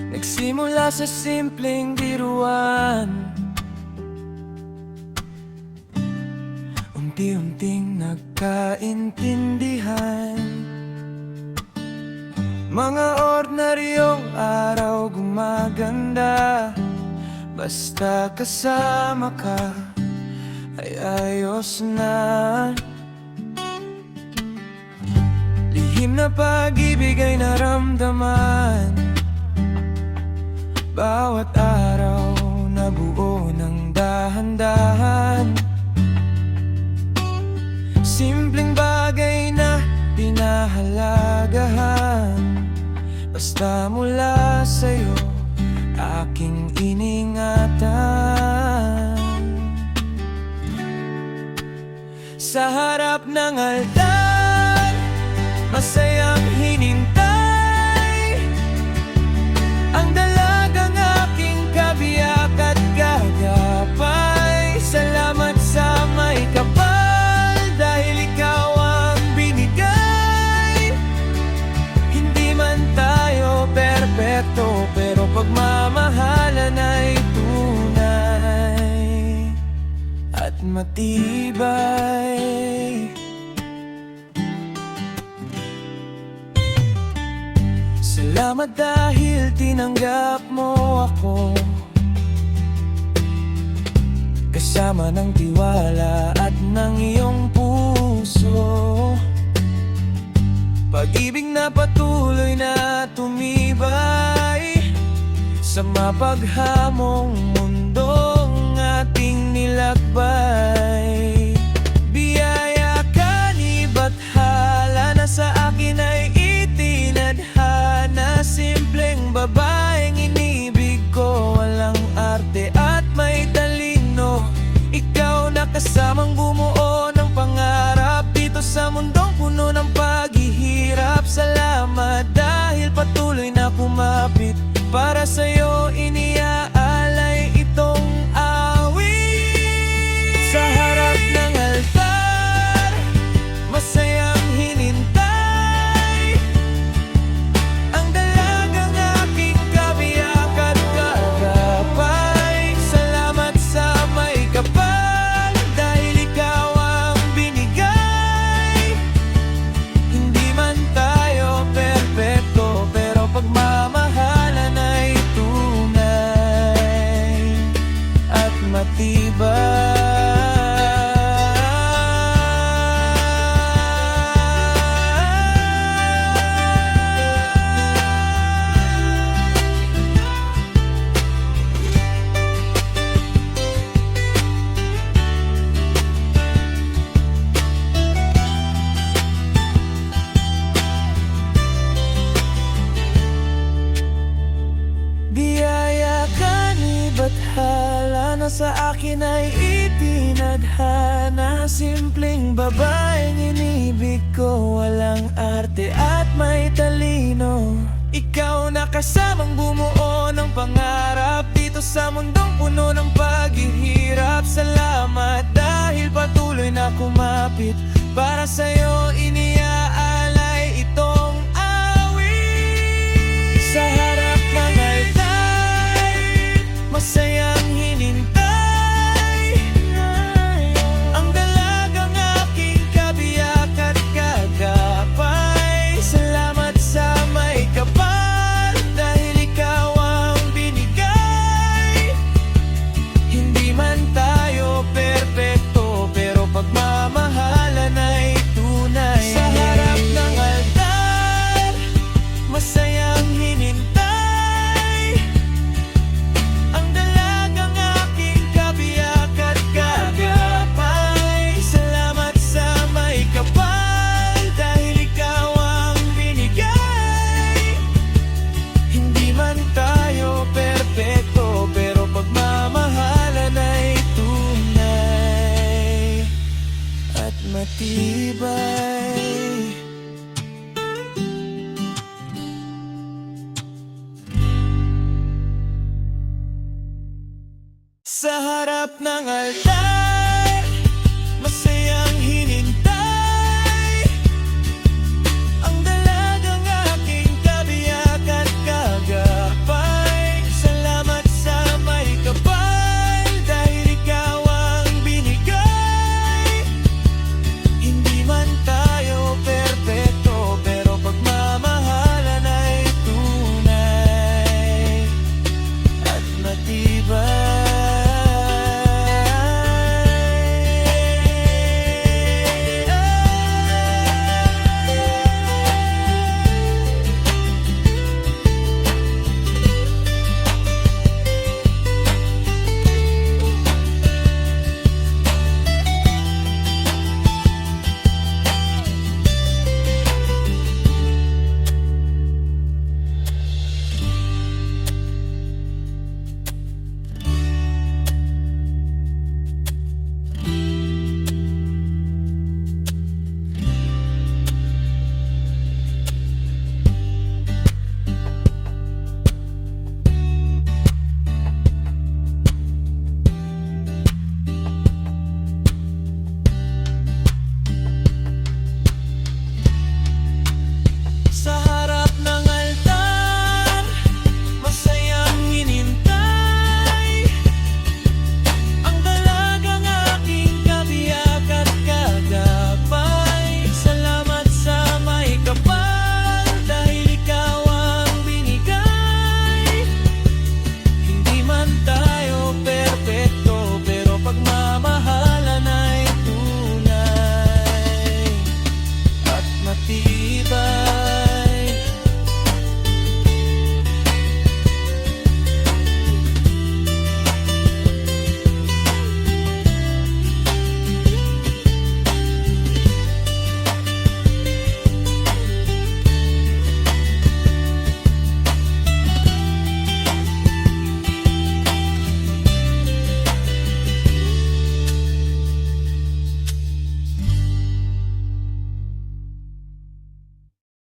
Nagsimula sa simpleng biruan, unti-unting nagkaintindihan. Mga ordinaryong araw gumaganda, basta kasama ka ay ayos na. Lihim na pag-ibig ay naramdaman, bawat araw na buo ng dahan-dahan. Simpleng bagay na pinahalagahan, basta mula sa'yo aking iningatan. Sa harap ng altar, masayang hinintay ang dalagang aking kabiyak at gagapay. Salamat sa may kapal, dahil ikaw ang binigay. Hindi man tayo perpekto, pero pagmamahalan ay tunay at matibay. Salamat dahil tinanggap mo ako, kasama ng tiwala at ng iyong puso. Pag-ibig na patuloy na tumibay sa mapaghamong mundong ating nilakbay. Biyaya ka ni Bathala na sa akin ay itinadhana. Simpleng babaeng inibig ko, walang arte at may talino. Ikaw na kasamang bumuo ng pangarap dito sa mundong puno ng paghihirap. Salamat dahil patuloy na kumapit, para sa'yo iniaalay itong awit. Sa harap ng altar, masayang hinintay ang dalagang aking kabiyak at gagapay. Salamat sa may kapal, dahil ikaw ang binigay. Hindi man tayo perpekto, pero pagmamahalan ay tunay at matibay. Biyaya ka ni Bathala na sa akin ay itinadhana. Simpleng babaeng inibig ko, walang arte at may talino. Ikaw na kasamang bumuo ng pangarap dito sa mundong puno ng paghihirap. Salamat dahil patuloy na kumapit, para sa'yo iniaalay itong awit. Sa harap ng altar, masayang hinintay ang dalagang aking kabiyak at gagapay. Salamat sa may kapal, dahil ikaw ang binigay. Hindi man tayo perpekto, pero pagmamahalan ay tunay. Sa harap ng altar, masayang hinintay ang dalagang aking kabiyak at gagapay. Salamat sa may kapal, dahil ikaw ang binigay. Hindi man tayo perpekto, pero pagmamahalan ay tunay at matibay. Sa harap ng altar,